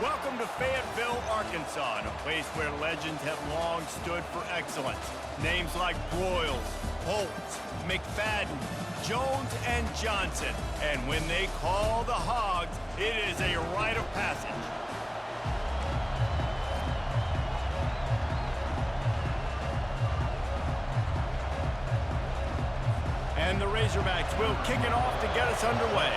Welcome to Fayetteville, Arkansas, a place where legends have long stood for excellence. Names like Broyles, Holtz, McFadden, Jones, and Johnson. And when they call the Hogs, it is a rite of passage. And the Razorbacks will kick it off to get us underway.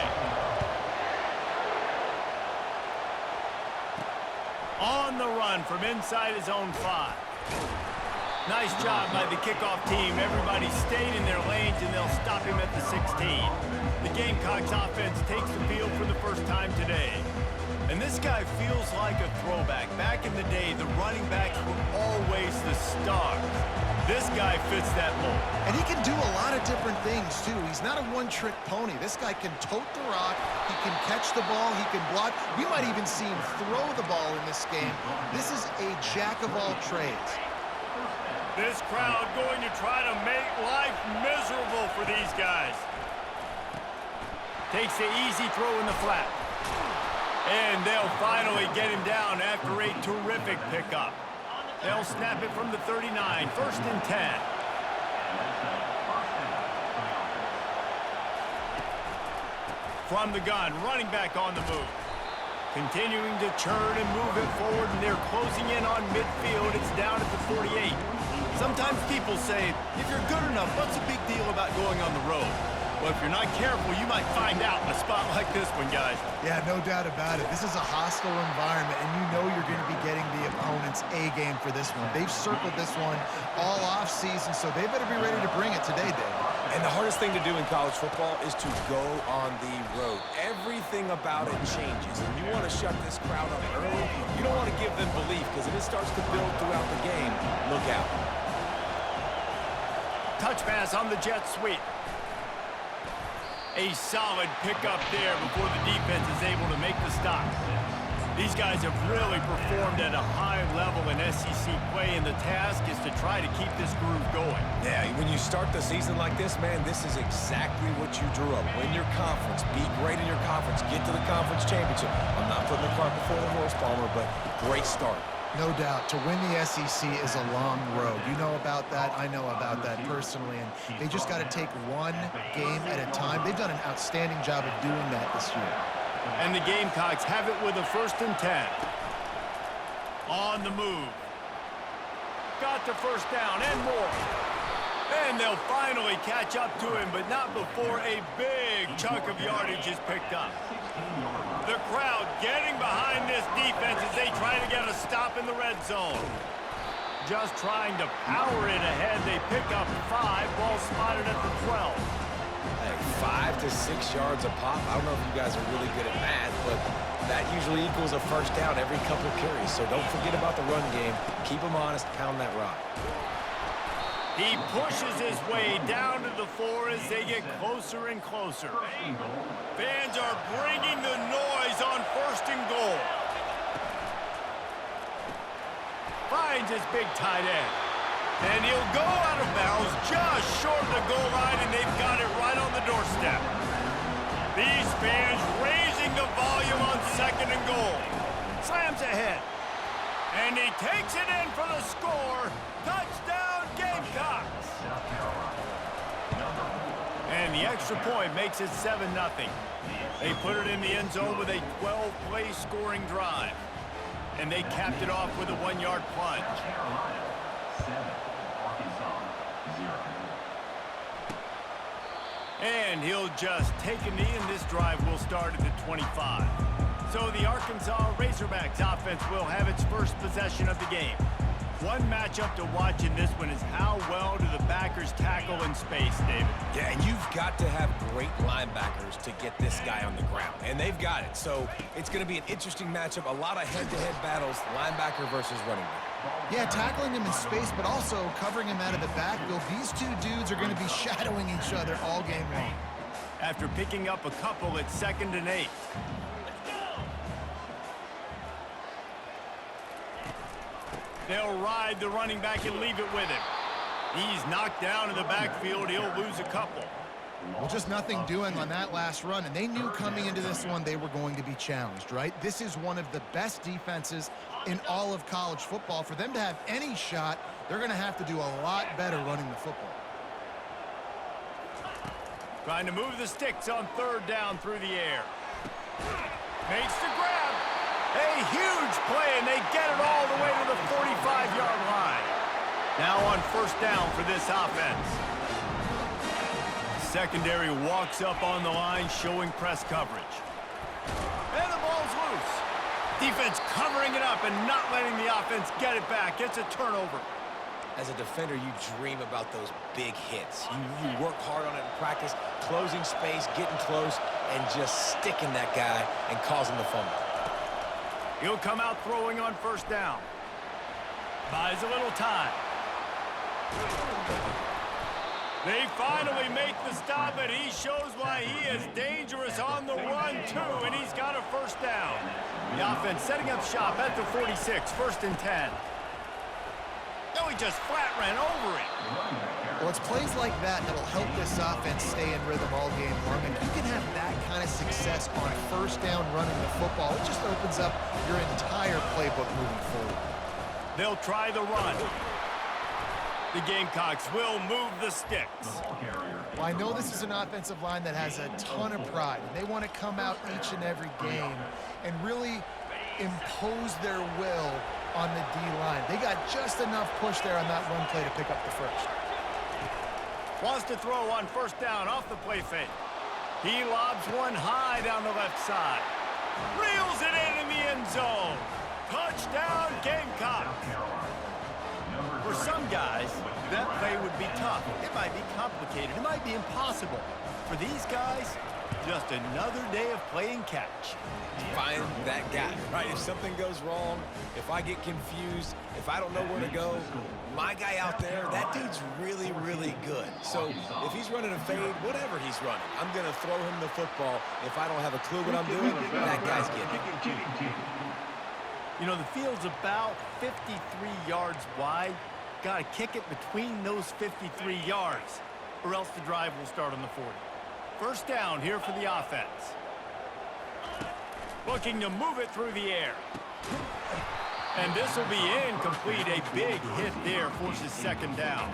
On the run from inside his own 5. Nice job by the kickoff team. Everybody stayed in their lanes, and they'll stop him at the 16. The Gamecocks offense takes the field for the first time today. And this guy feels like a throwback. Back in the day, the running backs were always the stars. This guy fits that mold. And he can do a lot of different things, too. He's not a one-trick pony. This guy can tote the rock. He can catch the ball. He can block. We might even see him throw the ball in this game. This is a jack of all trades. This crowd going to try to make life miserable for these guys. Takes the easy throw in the flat. And they'll finally get him down after a terrific pickup. They'll snap it from the 39, 1st and 10. From the gun, running back on the move. Continuing to churn and move it forward, and they're closing in on midfield. It's down at the 48. Sometimes people say, if you're good enough, what's the big deal about going on the road? Well, if you're not careful, you might find out in a spot like this one, guys. Yeah, no doubt about it. This is a hostile environment, and you know you're going to be getting the opponent's A-game for this one. They've circled this one all off-season, so they better be ready to bring it today, Dave. And the hardest thing to do in college football is to go on the road. Everything about it changes, and you want to shut this crowd up early. You don't want to give them belief, because if it starts to build throughout the game, look out. Touch pass on the jet sweep. A solid pickup there before the defense is able to make the stop. These guys have really performed at a high level in SEC play, and the task is to try to keep this groove going. Yeah, when you start the season like this, man, this is exactly what you drew up. Win your conference, be great in your conference, get to the conference championship. I'm not putting the cart before the horse, Palmer, but great start. No doubt. To win the SEC is a long road. You know about that. I know about that personally. And they just got to take one game at a time. They've done an outstanding job of doing that this year. And the Gamecocks have it with a 1st and 10. On the move. Got the first down and more. And they'll finally catch up to him, but not before a big chunk of yardage is picked up. The crowd getting behind this defense as they try to get a stop in the red zone. Just trying to power it ahead. They pick up 5, ball spotted at the 12. Hey, 5 to 6 yards a pop. I don't know if you guys are really good at math, but that usually equals a first down every couple carries. So don't forget about the run game. Keep them honest, pound that rock. He pushes his way down to the 4 as they get closer and closer. Fans are bringing the noise on 1st and goal. Finds his big tight end. And he'll go out of bounds just short of the goal line, and they've got it right on the doorstep. These fans raising the volume on 2nd and goal. Slams ahead. And he takes it in for the score. Touchdown, Gamecocks. And the extra point makes it 7-0. They put it in the end zone with a 12-play scoring drive. And they capped it off with a 1-yard plunge. And he'll just take a knee, and this drive will start at the 25. So the Arkansas Razorbacks offense will have its first possession of the game. One matchup to watch in this one is how well do the backers tackle in space, David? Yeah, and you've got to have great linebackers to get this guy on the ground, and they've got it. So it's going to be an interesting matchup, a lot of head-to-head battles, linebacker versus running back. Yeah, tackling him in space, but also covering him out of the backfield. These two dudes are going to be shadowing each other all game long. After picking up a couple, it's 2nd and 8. They'll ride the running back and leave it with him. He's knocked down in the backfield. He'll lose a couple. Well, just nothing doing on that last run, and they knew coming into this one they were going to be challenged, right? This is one of the best defenses in all of college football. For them to have any shot, they're going to have to do a lot better running the football. Trying to move the sticks on third down through the air. Makes the grab. A huge play, and they get it all the way to the 45-yard line. Now on first down for this offense. Secondary walks up on the line, showing press coverage. And the ball's loose. Defense covering it up and not letting the offense get it back. It's a turnover. As a defender, you dream about those big hits. You work hard on it in practice, closing space, getting close, and just sticking that guy and causing the fumble. He'll come out throwing on first down. Buys a little time. They finally make the stop, and he shows why he is dangerous on the run, too, and he's got a first down. The offense setting up shop at the 46, first and 10. No, he just flat ran over it. Well, it's plays like that that'll help this offense stay in rhythm all game long. And you can have that kind of success on first down running the football. It just opens up your entire playbook moving forward. They'll try the run. The Gamecocks will move the sticks. Well, I know this is an offensive line that has a ton of pride. And they want to come out each and every game and really impose their will on the D-line. They got just enough push there on that run play to pick up the first. Wants to throw on first down off the play fake. He lobs one high down the left side. Reels it in the end zone. Touchdown, Gamecocks. For some guys, that play would be tough. It might be complicated. It might be impossible. For these guys, just another day of playing catch. Find that guy, right? If something goes wrong, if I get confused, if I don't know where to go, my guy out there, that dude's really, really good. So if he's running a fade, whatever he's running, I'm going to throw him the football. If I don't have a clue what I'm doing, that guy's getting it. You know, the field's about 53 yards wide. Got to kick it between those 53 yards, or else the drive will start on the 40. First down here for the offense. Looking to move it through the air. And this will be incomplete. A big hit there forces second down.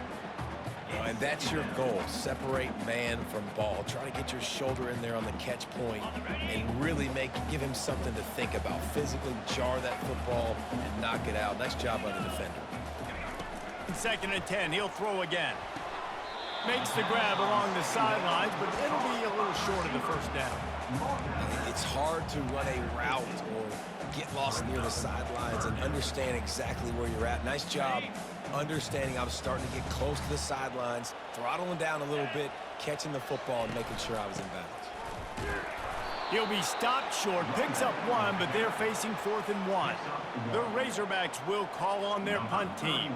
And that's your goal. Separate man from ball. Try to get your shoulder in there on the catch point and really give him something to think about. Physically jar that football and knock it out. Nice job by the defender. Second and 10. He'll throw again. Makes the grab along the sidelines, but it'll be a little short of the first down. It's hard to run a route or get lost near the sidelines and understand exactly where you're at. Nice job understanding I was starting to get close to the sidelines, throttling down a little bit, catching the football and making sure I was in bounds. He'll be stopped short, picks up one, but they're facing 4th and 1. The Razorbacks will call on their punt team.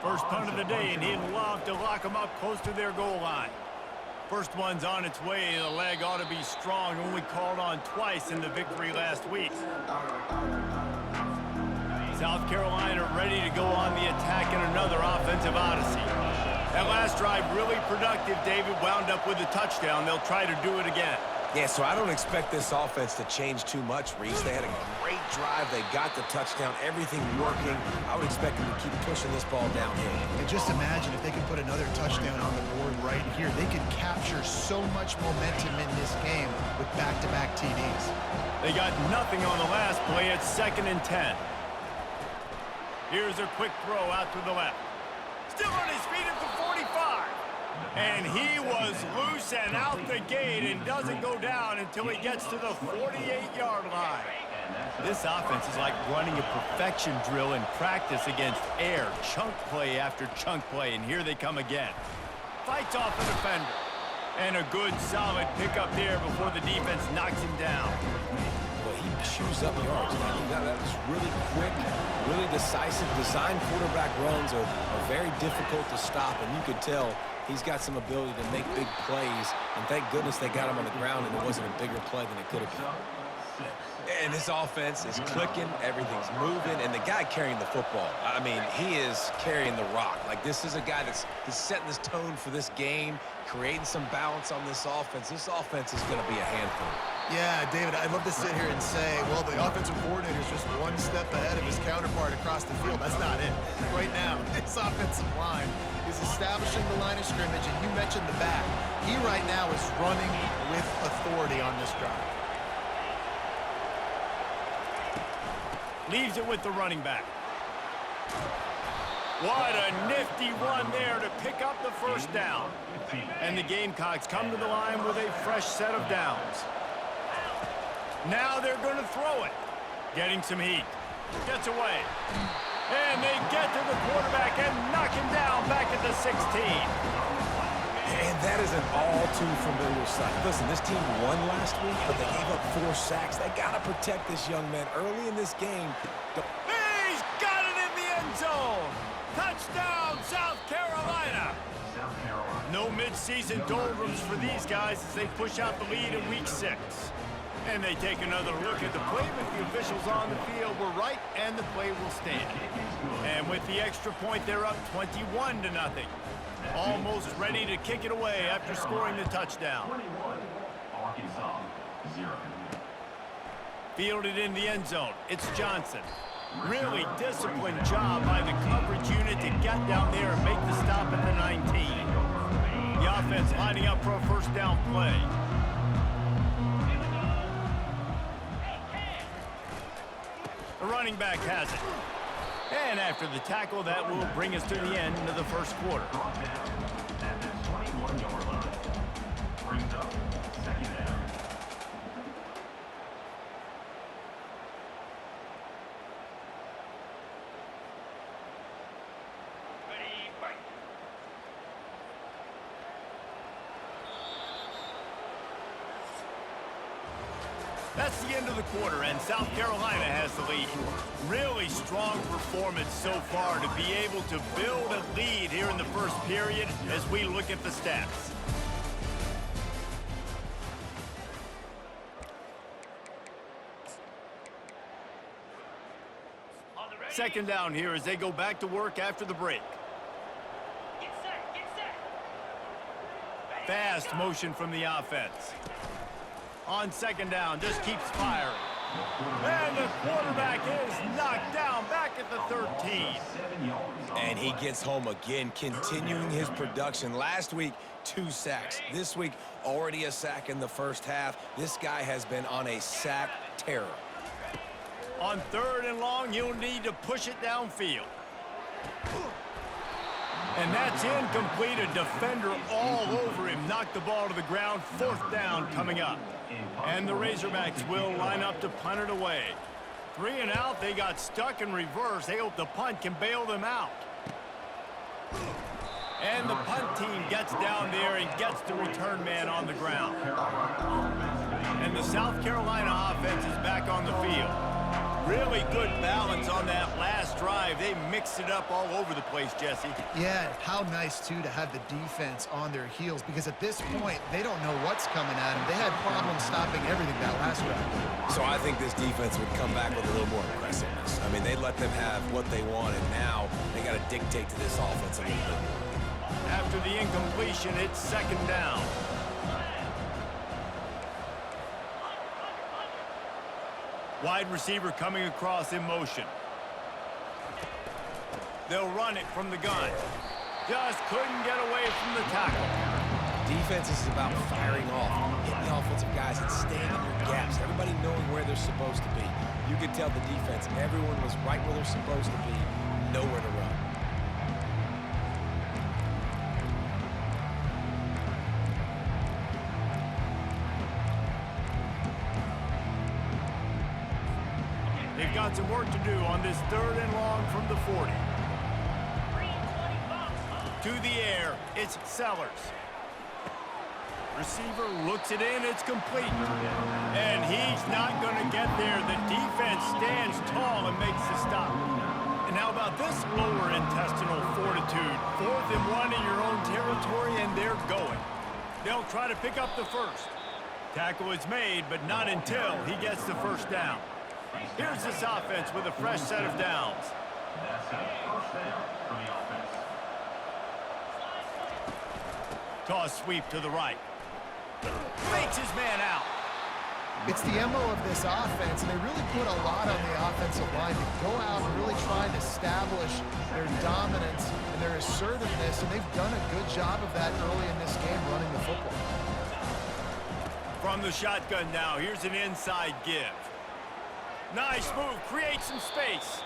First punt of the day, and he'd love to lock them up close to their goal line. First one's on its way. The leg ought to be strong. Only called on twice in the victory last week. South Carolina ready to go on the attack in another offensive odyssey. That last drive really productive. David wound up with a touchdown. They'll try to do it again. Yeah, so I don't expect this offense to change too much, Reese. They had a great drive. They got the touchdown, everything working. I would expect them to keep pushing this ball downhill. And just imagine if they could put another touchdown on the board right here. They could capture so much momentum in this game with back-to-back TDs. They got nothing on the last play. It's 2nd and 10. Here's a quick throw out to the left. Still on his feet at the 45. And he was loose and out the gate and doesn't go down until he gets to the 48-yard line. This offense is like running a perfection drill in practice against air, chunk play after chunk play, and here they come again. Fights off the defender. And a good, solid pickup there before the defense knocks him down. Well, he chews up yards. That was really quick, really decisive. Design quarterback runs are very difficult to stop, and you could tell he's got some ability to make big plays, and thank goodness they got him on the ground and it wasn't a bigger play than it could have been. And this offense is clicking, everything's moving, and the guy carrying the football, I mean, he is carrying the rock. Like, this is a guy that's setting this tone for this game, creating some balance on this offense. This offense is going to be a handful. Yeah, David, I'd love to sit here and say, well, the offensive coordinator is just one step ahead of his counterpart across the field. That's not it. Right now, this offensive line is establishing the line of scrimmage, and you mentioned the back. He right now is running with authority on this drive. Leaves it with the running back. What a nifty run there to pick up the first down. And the Gamecocks come to the line with a fresh set of downs. Now they're going to throw it. Getting some heat. Gets away. And they get to the quarterback and knock him down back at the 16. And that is an all-too-familiar sight. Listen, this team won last week, but they gave up 4 sacks. They got to protect this young man early in this game. He's got it in the end zone. Touchdown, South Carolina. No mid-season doldrums for these guys as they push out the lead in Week 6. And they take another look at the play, but the officials on the field were right, and the play will stand. And with the extra point, they're up 21-0. Almost ready to kick it away after scoring the touchdown. Fielded in the end zone. It's Johnson. Really disciplined job by the coverage unit to get down there and make the stop at the 19. The offense lining up for a first down play. The running back has it. And after the tackle, that will bring us to the end of the first quarter. At the 21-yard line, brings up second down. Ready, fight. That's the end of the quarter, and South Carolina has the lead. Really strong performance so far to be able to build a lead here in the first period as we look at the stats. Second down here as they go back to work after the break. Get set. Fast motion from the offense. On second down, just keeps firing. And the quarterback is knocked down back at the 13. And he gets home again, continuing his production. Last week, 2 sacks. This week, already a sack in the first half. This guy has been on a sack terror. On 3rd and long, you'll need to push it downfield. And that's incomplete. A defender all over him. Knocked the ball to the ground. 4th down coming up. And the Razorbacks will line up to punt it away. 3 and out. They got stuck in reverse. They hope the punt can bail them out. And the punt team gets down there and gets the return man on the ground. And the South Carolina offense is back on the field. Really good balance on that last drive. They mixed it up all over the place, Jesse. Yeah, how nice, too, to have the defense on their heels, because at this point, they don't know what's coming at them. They had problems stopping everything that last drive. So I think this defense would come back with a little more aggressiveness. I mean, they let them have what they want, and now they got to dictate to this offense a little bit more. After the incompletion, it's second down. Wide receiver coming across in motion. They'll run it from the gun. Just couldn't get away from the tackle. Defense is about firing off, hitting the offensive guys and staying in your gaps. Everybody knowing where they're supposed to be. You could tell the defense, everyone was right where they're supposed to be, nowhere to run. They've got some work to do on this 3rd and long from the 40. To the air, it's Sellers. Receiver looks it in, it's complete. And he's not going to get there. The defense stands tall and makes the stop. And how about this lower intestinal fortitude? 4th and 1 in your own territory, and they're going. They'll try to pick up the first. Tackle is made, but not until he gets the first down. Here's this offense with a fresh set of downs. That's a first down for the offense. Toss sweep to the right. Fakes his man out. It's the MO of this offense, and they really put a lot on the offensive line to go out and really try and establish their dominance and their assertiveness, and they've done a good job of that early in this game running the football. From the shotgun now, here's an inside give. Nice move, creates some space.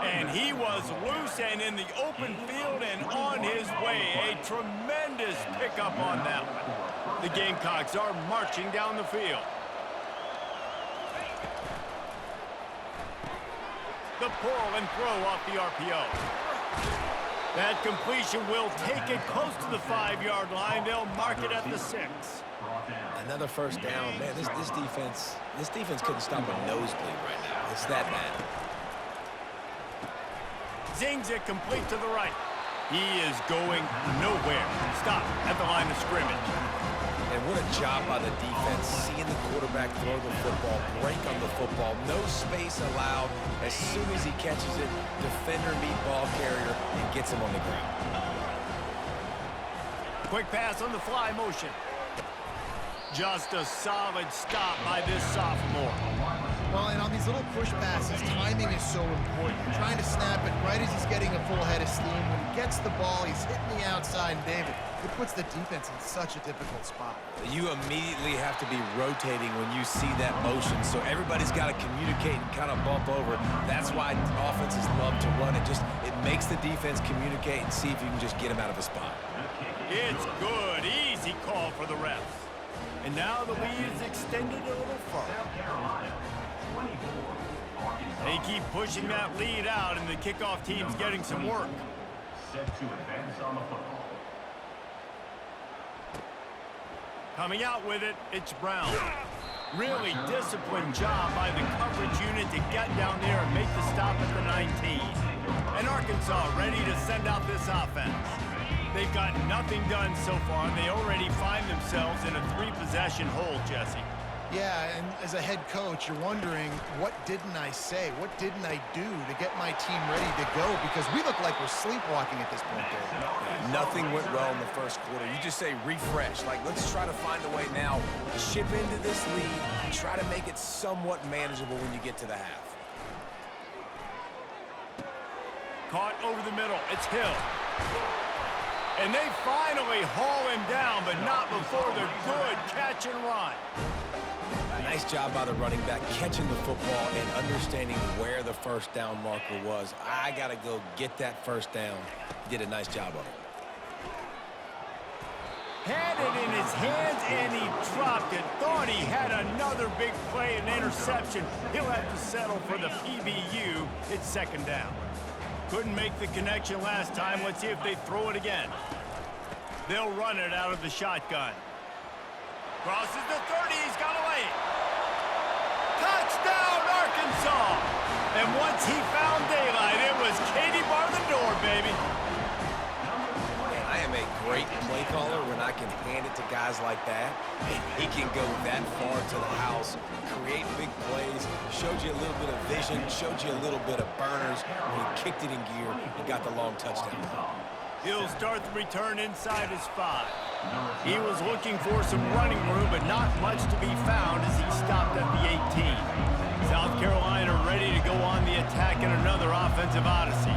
And he was loose and in the open field and on his way. A tremendous pickup on that one. The Gamecocks are marching down the field. The pull and throw off the RPO. That completion will take it close to the 5-yard line. They'll mark it at the 6. Another first down. Man, this defense couldn't stop a nosebleed right now. It's that bad. Zings it complete to the right. He is going nowhere. Stop at the line of scrimmage. And what a job by the defense, seeing the quarterback throw the football, break on the football, no space allowed. As soon as he catches it, defender meet ball carrier and gets him on the ground. Quick pass on the fly motion. Just a solid stop by this sophomore. Well, and on these little push passes, timing is so important. You're trying to snap it right as he's getting a full head of steam. When he gets the ball, he's hitting the outside, and David, it puts the defense in such a difficult spot. You immediately have to be rotating when you see that motion, so everybody's got to communicate and kind of bump over. That's why offenses love to run it. It makes the defense communicate and see if you can just get him out of a spot. It's good. Easy call for the refs. And now the lead is extended a little further. They keep pushing that lead out, and the kickoff team's getting some work. Set to advance on the football. Coming out with it, it's Brown. Really disciplined job by the coverage unit to get down there and make the stop at the 19. And Arkansas ready to send out this offense. They've got nothing done so far, and they already find themselves in a 3-possession hole, Jesse. Yeah, and as a head coach, you're wondering, what didn't I say? What didn't I do to get my team ready to go? Because we look like we're sleepwalking at this point, Dave. Yeah, nothing went well in the first quarter. You just say refresh. Like, let's try to find a way now to chip into this lead and try to make it somewhat manageable when you get to the half. Caught over the middle. It's Hill. And they finally haul him down, but not before the good catch and run. Nice job by the running back, catching the football and understanding where the first down marker was. I got to go get that first down. Did a nice job of it. Had it in his hands, and he dropped it. Thought he had another big play, an interception. He'll have to settle for the PBU. It's second down. Couldn't make the connection last time. Let's see if they throw it again. They'll run it out of the shotgun. Crosses the 30. He's got away. Touchdown, Arkansas! And once he found daylight, it was Katie bar the door, baby. Man, I am a great play caller when I can hand it to guys like that. And he can go that far to the house, create big plays, showed you a little bit of vision, showed you a little bit of burners when he kicked it in gear and got the long touchdown. He'll start the return inside his 5. He was looking for some running room, but not much to be found as he stopped at the 18. South Carolina ready to go on the attack in another offensive odyssey.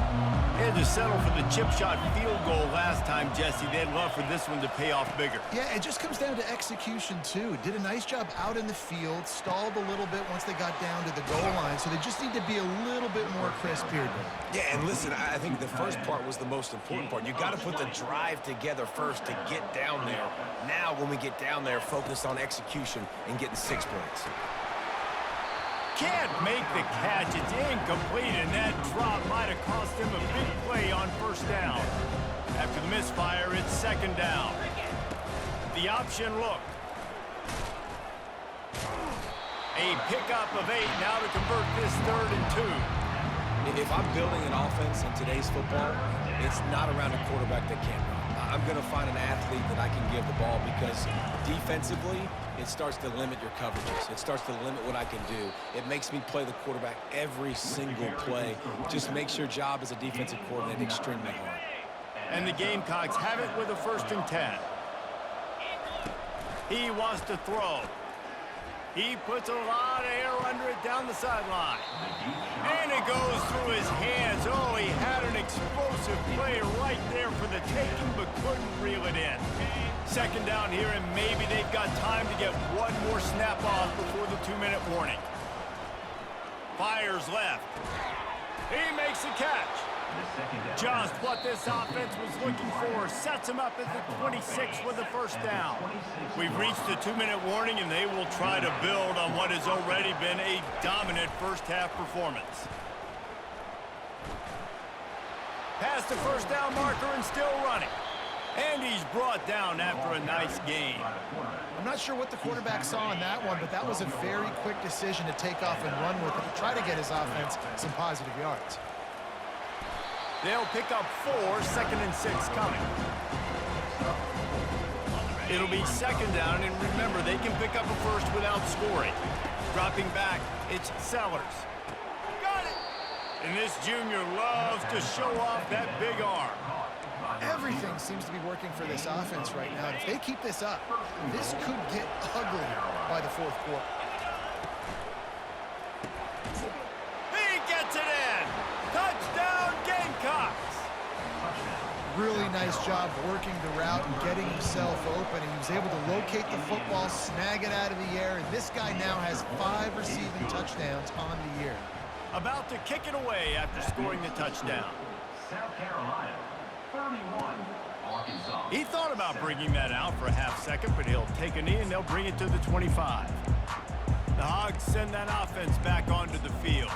They had to settle for the chip shot field goal last time, Jesse. They'd love for this one to pay off bigger. Yeah, it just comes down to execution, too. Did a nice job out in the field, stalled a little bit once they got down to the goal line, so they just need to be a little bit more crisp here. Yeah, and listen, I think the first part was the most important part. You got to put the drive together first to get down there. Now, when we get down there, focus on execution and getting 6 points. Can't make the catch. It's incomplete, and that drop might have cost him a big play on first down. After the misfire, it's second down. The option look. A pickup of 8 now to convert this 3rd and 2. If I'm building an offense in today's football, it's not around a quarterback that can't run. I'm going to find an athlete that I can give the ball because defensively, it starts to limit your coverages. It starts to limit what I can do. It makes me play the quarterback every single play. Just makes your job as a defensive coordinator extremely hard. And the Gamecocks have it with a 1st and 10. He wants to throw. He puts a lot of air under it down the sideline. And it goes through his hands. Oh, he had an explosive play right there for the taking, but couldn't reel it in. 2nd down here, and maybe they've got time to get one more snap off before the 2-minute warning. Fires left. He makes the catch. Just what this offense was looking for. Sets him up at the 26 with the 1st down. We've reached the 2-minute warning, and they will try to build on what has already been a dominant first-half performance. Past the 1st down marker and still running. And he's brought down after a nice gain. I'm not sure what the quarterback saw in that one, but that was a very quick decision to take off and run with it to try to get his offense some positive yards. They'll pick up 4, 2nd and 6 coming. It'll be 2nd down, and remember, they can pick up a 1st without scoring. Dropping back, it's Sellers. Got it! And this junior loves to show off that big arm. Everything seems to be working for this offense right now. And if they keep this up, this could get ugly by the 4th quarter. He gets it in! Touchdown, Gamecocks! Really nice job working the route and getting himself open. And he was able to locate the football, snag it out of the air, and this guy now has 5 receiving touchdowns on the year. About to kick it away after scoring the touchdown. South Carolina, 31. Arkansas. He thought about bringing that out for a half-second, but he'll take a knee and they'll bring it to the 25. The Hogs send that offense back onto the field.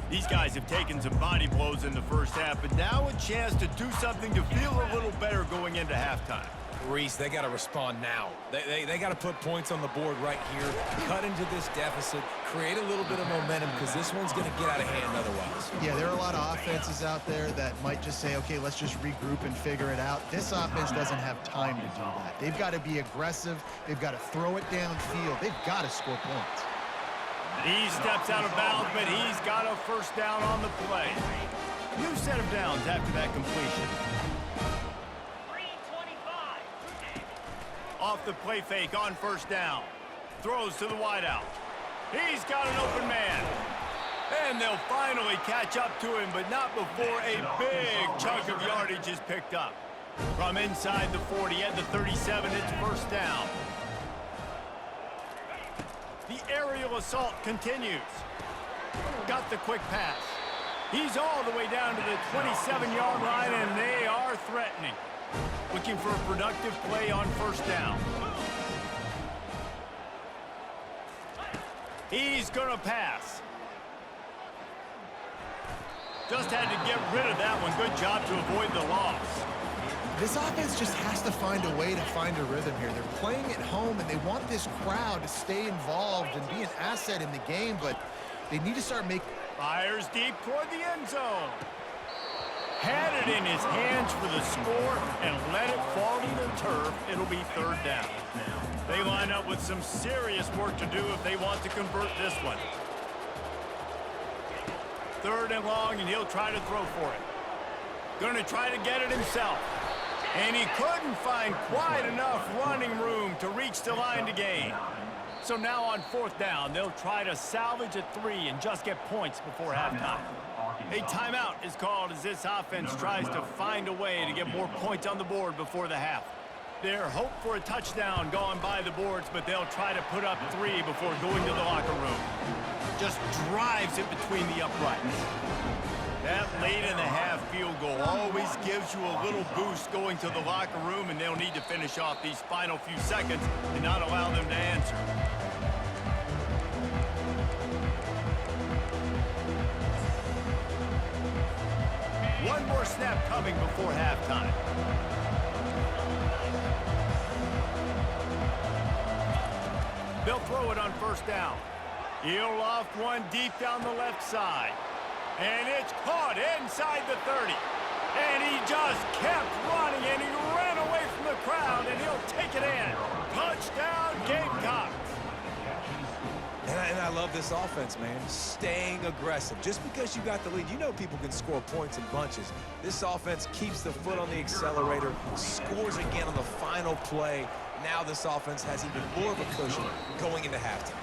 These guys have taken some body blows in the 1st half, but now a chance to do something to feel a little better going into halftime. Reese, they got to respond now. They got to put points on the board right here, cut into this deficit, create a little bit of momentum because this one's going to get out of hand otherwise. Yeah, there are a lot of offenses out there that might just say, okay, let's just regroup and figure it out. This offense doesn't have time to do that. They've got to be aggressive. They've got to throw it downfield. They've got to score points. He steps out of bounds, but he's got a 1st down on the play. New set of downs after that completion. Off the play fake on 1st down. Throws to the wideout. He's got an open man. And they'll finally catch up to him, but not before a big chunk of yardage is picked up. From inside the 40 at the 37, it's 1st down. The aerial assault continues. Got the quick pass. He's all the way down to the 27-yard line, and they are threatening. Looking for a productive play on 1st down. He's gonna pass. Just had to get rid of that one. Good job to avoid the loss. This offense just has to find a way to find a rhythm here. They're playing at home, and they want this crowd to stay involved and be an asset in the game, but they need to start making... Fires deep toward the end zone. Had it in his hands for the score and let it fall to the turf. It'll be 3rd down. They line up with some serious work to do if they want to convert this one. 3rd and long, and he'll try to throw for it. Gonna try to get it himself. And he couldn't find quite enough running room to reach the line to gain. So now on 4th down, they'll try to salvage a 3 and just get points before halftime. A timeout is called as this offense tries to find a way to get more points on the board before the half. Their hope for a touchdown gone by the boards, but they'll try to put up 3 before going to the locker room. Just drives it between the uprights. That late-in-the-half field goal always gives you a little boost going to the locker room, and they'll need to finish off these final few seconds and not allow them to answer. One more snap coming before halftime. They'll throw it on 1st down. He'll loft one deep down the left side. And it's caught inside the 30. And he just kept running, and he ran away from the crowd, and he'll take it in. Touchdown, Gamecocks. And I love this offense, man. Staying aggressive. Just because you got the lead, you know people can score points in bunches. This offense keeps the foot on the accelerator, scores again on the final play. Now this offense has even more of a cushion going into halftime.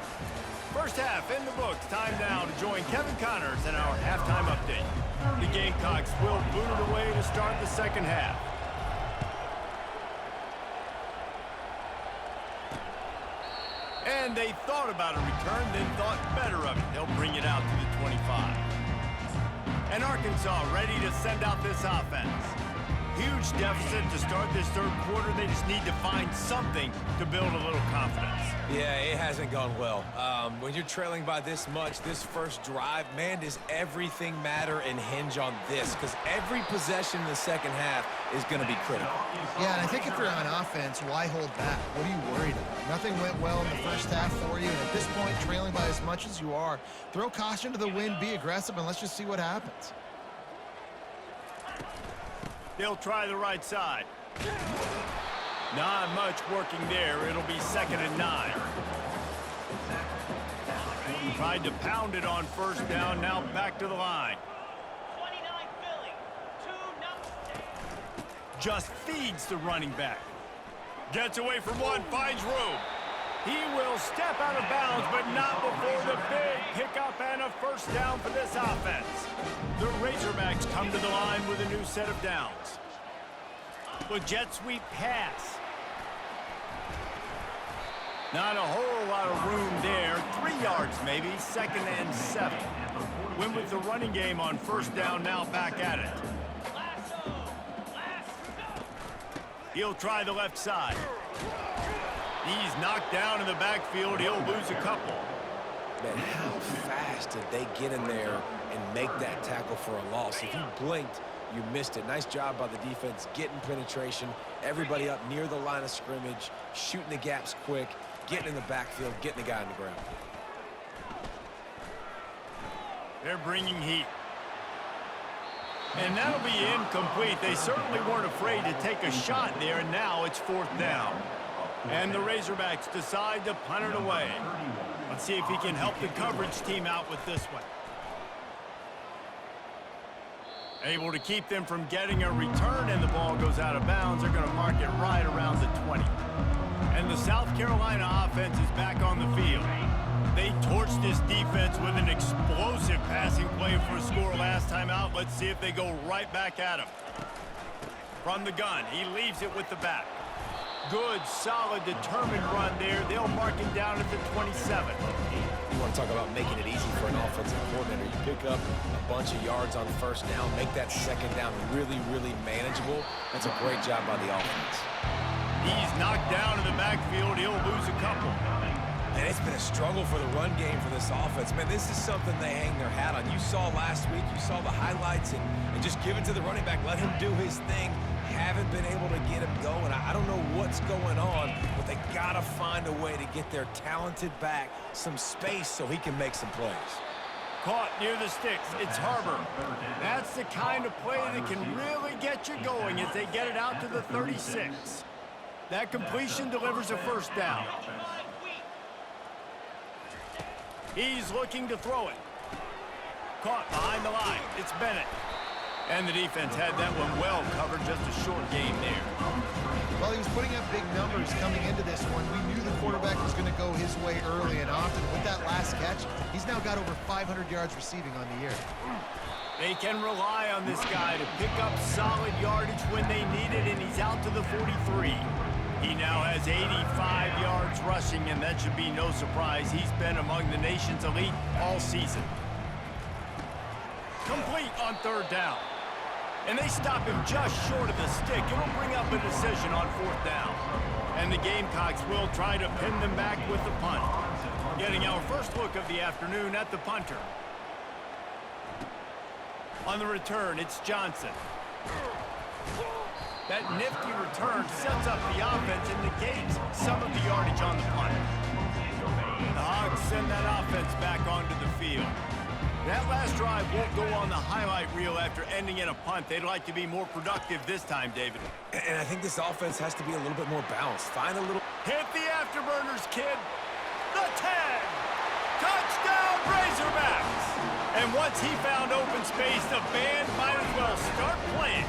First half in the books. Time now to join Kevin Connors in our halftime update. The Gamecocks will boot it away to start the second half. And they thought about a return, then thought better of it. They'll bring it out to the 25. And Arkansas ready to send out this offense. Huge deficit to start this third quarter. They just need to find something to build a little confidence. Yeah, it hasn't gone well. When you're trailing by this much, this first drive, man, does everything matter and hinge on this? Because every possession in the second half is going to be critical. Yeah, and I think if you're on offense, why hold back? What are you worried about? Nothing went well in the first half for you, and at this point, trailing by as much as you are, throw caution to the wind, be aggressive, and let's just see what happens. They'll try the right side. Not much working there. It'll be 2nd and 9. Tried to pound it on first down. Now back to the line. 29 Philly. 2-0. Just feeds the running back. Gets away from one. Finds room. He will step out of bounds, but not before the big pickup and a first down for this offense. The Razorbacks come to the line with a new set of downs. A jet sweep pass. Not a whole lot of room there. 3 yards maybe, 2nd and 7. Went with the running game on first down, now back at it. He'll try the left side. He's knocked down in the backfield. He'll lose a couple. Man, how fast did they get in there and make that tackle for a loss? If you blinked, you missed it. Nice job by the defense getting penetration. Everybody up near the line of scrimmage, shooting the gaps quick, getting in the backfield, getting the guy on the ground. They're bringing heat. And that'll be incomplete. They certainly weren't afraid to take a shot there, and now it's 4th down. And the Razorbacks decide to punt it away. Let's see if he can help the coverage team out with this one. Able to keep them from getting a return, and the ball goes out of bounds. They're going to mark it right around the 20. And the South Carolina offense is back on the field. They torched this defense with an explosive passing play for a score last time out. Let's see if they go right back at him. From the gun, he leaves it with the back. Good, solid, determined run there. They'll mark him down at the 27. You want to talk about making it easy for an offensive coordinator. You pick up a bunch of yards on first down, make that second down really, really manageable. That's a great job by the offense. He's knocked down in the backfield. He'll lose a couple. And it's been a struggle for the run game for this offense. Man, this is something they hang their hat on. You saw last week, you saw the highlights, and just give it to the running back. Let him do his thing. Haven't been able to get him going. I don't know what's going on, but they got to find a way to get their talented back some space so he can make some plays. Caught near the sticks. It's Harbor. That's the kind of play that can really get you going as they get it out to the 36. That completion delivers a first down. He's looking to throw it. Caught behind the line. It's Bennett. And the defense had that one well covered. Just a short game there. Well, he was putting up big numbers coming into this one. We knew the quarterback was going to go his way early and often. With that last catch, he's now got over 500 yards receiving on the year. They can rely on this guy to pick up solid yardage when they need it, and he's out to the 43. He now has 85 yards rushing, and that should be no surprise. He's been among the nation's elite all season. Complete on third down. And they stop him just short of the stick. It'll bring up a decision on 4th down. And the Gamecocks will try to pin them back with the punt. Getting our first look of the afternoon at the punter. On the return, it's Johnson. That nifty return sets up the offense and negates some of the yardage on the punt. The Hogs send that offense back onto the field. That last drive won't go on the highlight reel after ending in a punt. They'd like to be more productive this time, David. And I think this offense has to be a little bit more balanced. Find a little... Hit the afterburners, kid. The 10. Touchdown, Razorbacks. And once he found open space, the band might as well start playing.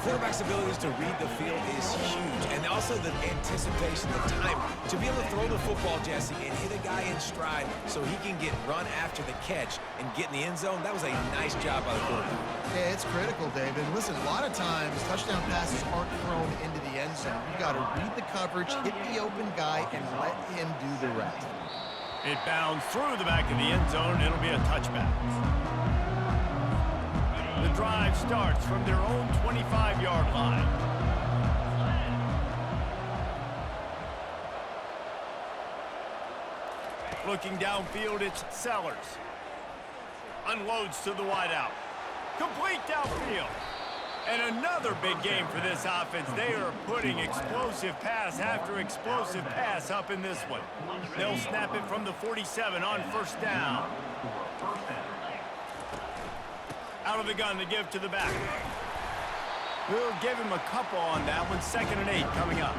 Quarterback's abilities to read the field is huge. And also the anticipation, the time to be able to throw the football, Jesse, and hit a guy in stride so he can get run after the catch and get in the end zone. That was a nice job by the quarterback. Yeah, it's critical, David. Listen, a lot of times touchdown passes aren't thrown into the end zone. You got to read the coverage, hit the open guy, and let him do the rest. It bounds through the back of the end zone. It'll be a touchback. The drive starts from their own 25-yard line. Looking downfield, it's Sellers. Unloads to the wideout. Complete downfield. And another big game for this offense. They are putting explosive pass after explosive pass up in this one. They'll snap it from the 47 on first down. Out of the gun to give to the back. We'll give him a couple on that one. 2nd and 8 coming up.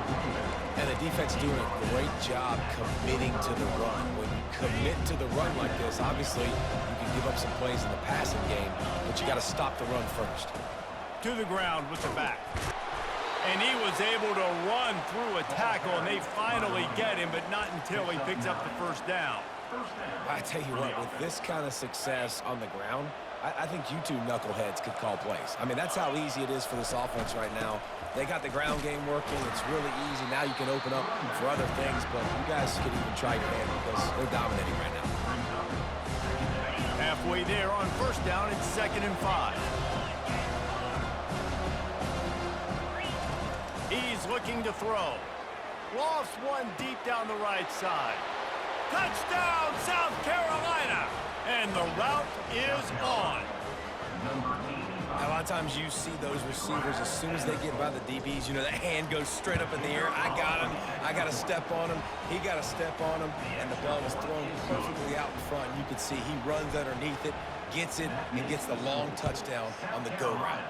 And the defense doing a great job committing to the run. When you commit to the run like this, obviously you can give up some plays in the passing game, but you got to stop the run first. To the ground with the back. And he was able to run through a tackle, and they finally get him, but not until he picks up the first down. I tell you what, with this kind of success on the ground, I think you two knuckleheads could call plays. I mean, that's how easy it is for this offense right now. They got the ground game working. It's really easy. Now you can open up for other things, but you guys could even try your hand because they're dominating right now. Halfway there on first down, it's 2nd and 5. He's looking to throw. Lofts one deep down the right side. Touchdown, South Carolina! And the route is on. A lot of times you see those receivers, as soon as they get by the DBs, you know, that hand goes straight up in the air. I got him. I got to step on him. He got to step on him. And the ball was thrown perfectly out in front. You can see he runs underneath it, gets it, and gets the long touchdown on the go route.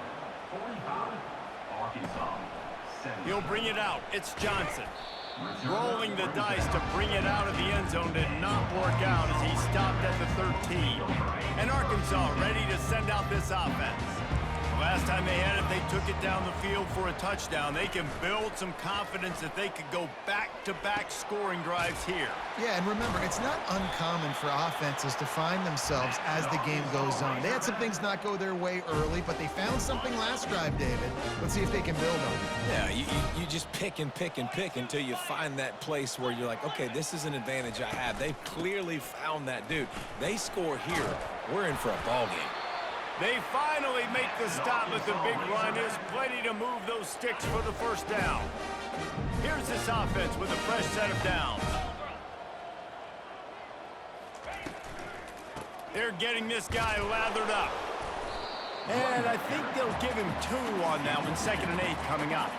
He'll bring it out. It's Johnson. Rolling the dice to bring it out of the end zone did not work out as he stopped at the 13. And Arkansas ready to send out this offense. Last time they had it, they took it down the field for a touchdown. They can build some confidence that they could go back-to-back scoring drives here. Yeah, and remember, it's not uncommon for offenses to find themselves as the game goes on. They had some things not go their way early, but they found something last drive, David. Let's see if they can build on it. Yeah, you just pick and pick and pick until you find that place where you're like, okay, this is an advantage I have. They've clearly found that, dude. They score here, we're in for a ball game. They finally make the stop, but the big run is plenty to move those sticks for the first down. Here's this offense with a fresh set of downs. They're getting this guy lathered up. And I think they'll give him 2 on that one. 2nd and 8 coming up.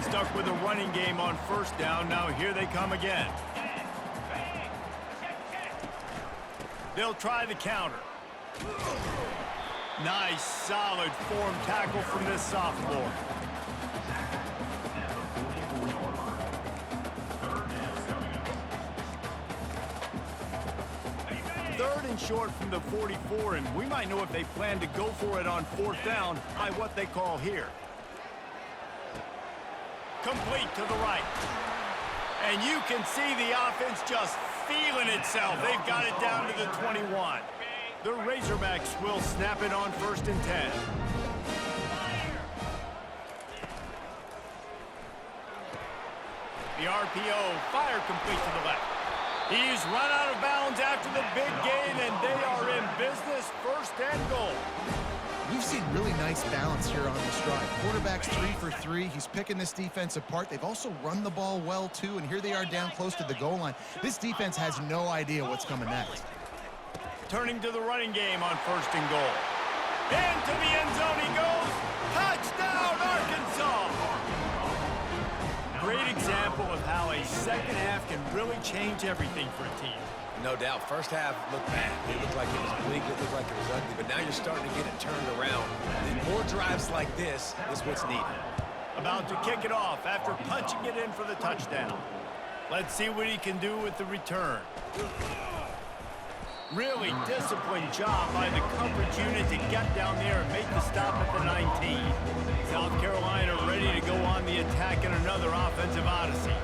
Stuck with a running game on first down. Now here they come again. They'll try the counter. Nice, solid form tackle from this sophomore. Third and short from the 44, and we might know if they plan to go for it on 4th down by what they call here. Complete to the right. And you can see the offense just feeling itself. They've got it down to the 21. The Razorbacks will snap it on 1st and 10. The RPO, fire complete to the left. He's run out of bounds after the big gain, and they are in business, 1st and goal. We've seen really nice balance here on this drive. Quarterback's 3 for 3. He's picking this defense apart. They've also run the ball well, too, and here they are down close to the goal line. This defense has no idea what's coming next. Turning to the running game on 1st and goal. Into the end zone he goes. Touchdown, Arkansas! great example of how a second half can really change everything for a team. No doubt. First half looked bad. It looked like it was bleak. It looked like it was ugly. But now you're starting to get it turned around. And more drives like this is what's needed. About to kick it off after punching it in for the touchdown. Let's see what he can do with the return. Really disciplined job by the coverage unit to get down there and make the stop at the 19. South Carolina ready to go on the attack in another offensive odyssey.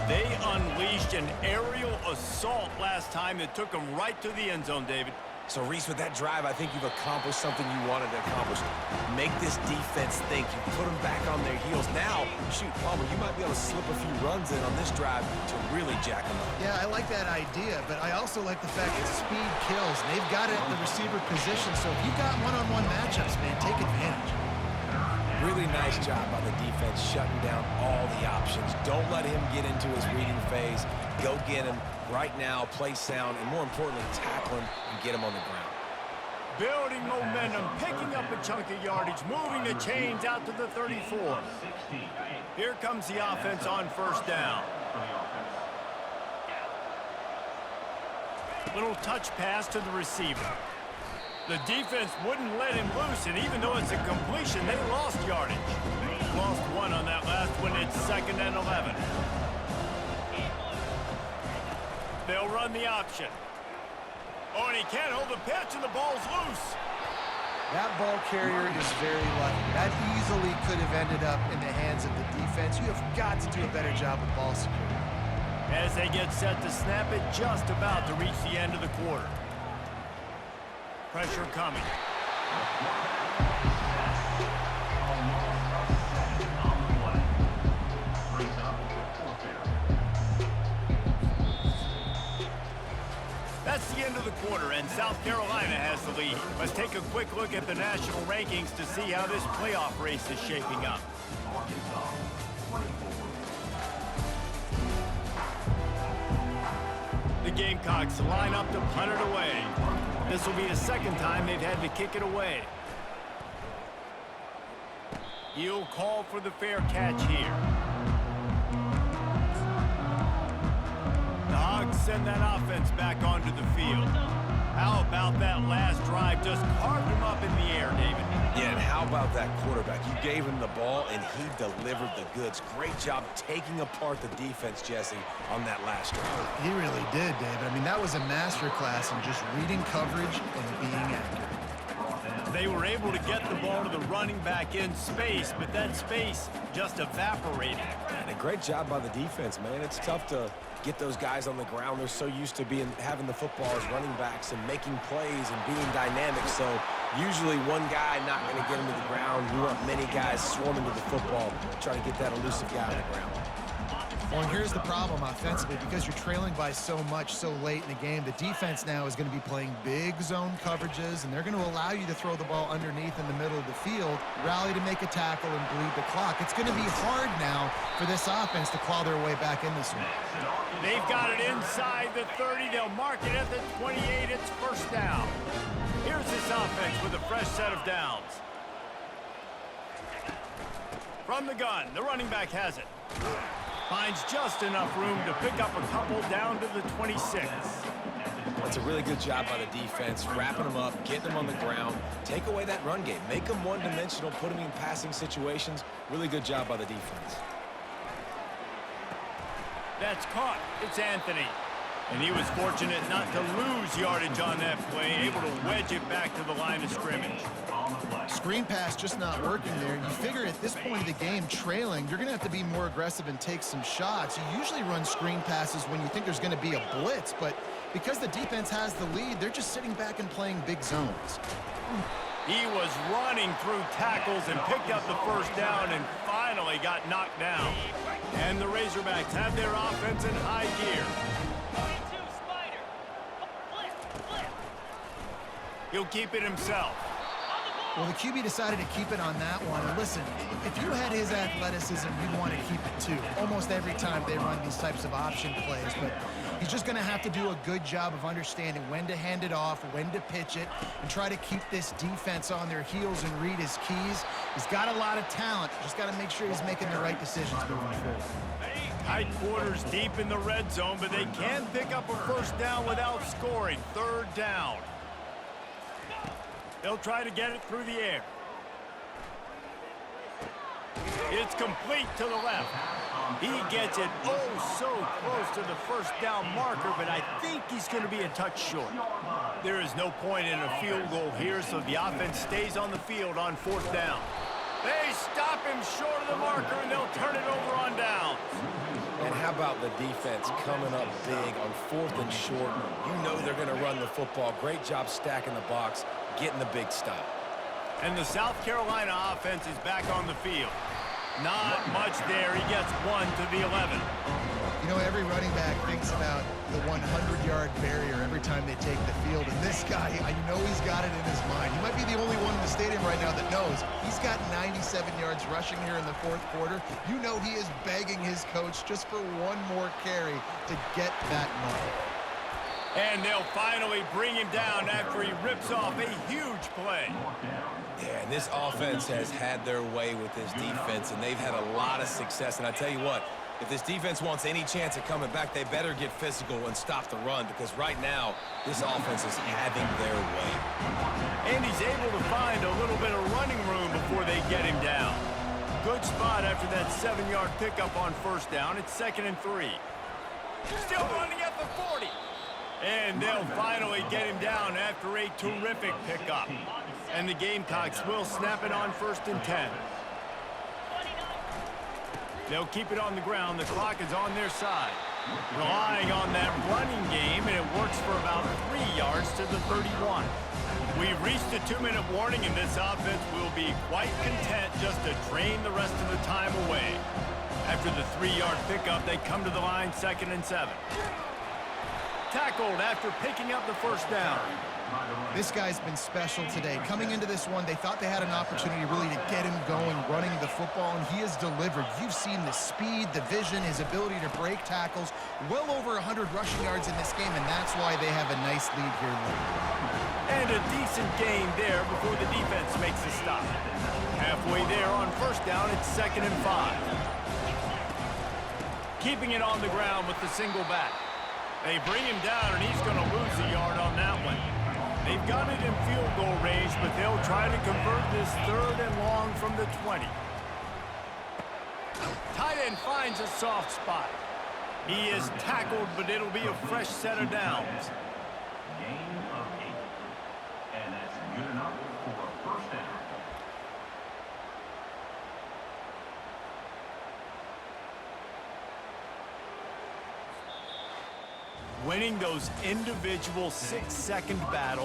They unleashed an aerial assault last time that took them right to the end zone, David. So, Reese, with that drive, I think you've accomplished something you wanted to accomplish. Make this defense think. You put them back on their heels. Now, shoot, Palmer, you might be able to slip a few runs in on this drive to really jack them up. Yeah, I like that idea, but I also like the fact that speed kills. And they've got it at the receiver position, so if you've got one-on-one matchups, man, take advantage. Really nice job by the defense shutting down all the options. Don't let him get into his reading phase. Go get him right now, play sound, and more importantly, tackle him and get him on the ground. Building momentum, picking up a chunk of yardage, moving the chains out to the 34. Here comes the offense on first down. Little touch pass to the receiver. The defense wouldn't let him loose, and even though it's a completion, they lost yardage. Lost one on that last one. It's 2nd and 11. They'll run the option. Oh, and he can't hold the pitch, and the ball's loose. That ball carrier is very lucky. That easily could have ended up in the hands of the defense. You have got to do a better job with ball security. As they get set to snap it, just about to reach the end of the quarter. Pressure coming. That's the end of the quarter, and South Carolina has the lead. Let's take a quick look at the national rankings to see how this playoff race is shaping up. The Gamecocks line up to punt it away. This will be the second time they've had to kick it away. He'll call for the fair catch here. The Hogs send that offense back onto the field. How about that last drive? Just carved him up in the air, David. Yeah, and how about that quarterback? You gave him the ball, and he delivered the goods. Great job taking apart the defense, Jesse, on that last drive. He really did, David. I mean, that was a masterclass in just reading coverage and being accurate. They were able to get the ball to the running back in space, but that space just evaporated. And a great job by the defense, man. It's tough to get those guys on the ground. They're so used to having the football as running backs and making plays and being dynamic. So usually one guy not going to get him to the ground. You want many guys swarming to the football, trying to get that elusive guy on the ground. Well, and here's the problem offensively. Because you're trailing by so much so late in the game, the defense now is going to be playing big zone coverages, and they're going to allow you to throw the ball underneath in the middle of the field, rally to make a tackle, and bleed the clock. It's going to be hard now for this offense to claw their way back in this one. They've got it inside the 30. They'll mark it at the 28. It's first down. Here's this offense with a fresh set of downs. From the gun, the running back has it. Finds just enough room to pick up a couple down to the 26. That's a really good job by the defense, wrapping them up, getting them on the ground. Take away that run game. Make them one-dimensional, put them in passing situations. Really good job by the defense. That's caught. It's Anthony. And he was fortunate not to lose yardage on that play, able to wedge it back to the line of scrimmage. Screen pass just not working there. You figure at this point of the game, trailing, you're going to have to be more aggressive and take some shots. You usually run screen passes when you think there's going to be a blitz, but because the defense has the lead, they're just sitting back and playing big zones. He was running through tackles and picked up the first down and finally got knocked down. And the Razorbacks have their offense in high gear. 22 Spider. Flip. He'll keep it himself. Well, the QB decided to keep it on that one. And listen, if you had his athleticism, you'd want to keep it too. Almost every time they run these types of option plays. But He's just going to have to do a good job of understanding when to hand it off, when to pitch it, and try to keep this defense on their heels and read his keys. He's got a lot of talent. Just got to make sure he's making the right decisions moving forward. Tight quarters deep in the red zone, but they can pick up a first down without scoring. Third down. They'll try to get it through the air. It's complete to the left. He gets it so close to the first down marker, but I think he's going to be a touch short. There is no point in a field goal here, so the offense stays on the field on fourth down. They stop him short of the marker, and they'll turn it over on downs. And how about the defense coming up big on fourth and short? You know they're going to run the football. Great job stacking the box, getting the big stop. And the South Carolina offense is back on the field. Not much there. He gets 1 to the 11. You know, every running back thinks about the 100-yard barrier every time they take the field. And this guy, I know he's got it in his mind. He might be the only one in the stadium right now that knows he's got 97 yards rushing here in the fourth quarter. You know he is begging his coach just for one more carry to get that mark. And they'll finally bring him down after he rips off a huge play. Yeah, and this offense has had their way with this defense, and they've had a lot of success. And I tell you what, if this defense wants any chance of coming back, they better get physical and stop the run, because right now, this offense is having their way. And he's able to find a little bit of running room before they get him down. Good spot after that 7-yard pickup on first down. It's 2nd and 3. Still running at the 40. And they'll finally get him down after a terrific pickup. And the Gamecocks will snap it on 1st and 10. They'll keep it on the ground. The clock is on their side. Relying on that running game, and it works for about 3 yards to the 31. We've reached a 2-minute warning, and this offense will be quite content just to drain the rest of the time away. After the 3-yard pickup, they come to the line 2nd and 7. Tackled after picking up the first down. This guy's been special today. Coming into this one, they thought they had an opportunity really to get him going, running the football, and he has delivered. You've seen the speed, the vision, his ability to break tackles. Well over 100 rushing yards in this game, and that's why they have a nice lead here late. And a decent gain there before the defense makes a stop. Halfway there on first down, it's 2nd and 5. Keeping it on the ground with the single back. They bring him down, and he's going to lose a yard on that one. They've got it in field goal range, but they'll try to convert this 3rd and long from the 20. Tight end finds a soft spot. He is tackled, but it'll be a fresh set of downs. Gain of 8. And that's good enough for a first down. Winning those individual 6-second battles.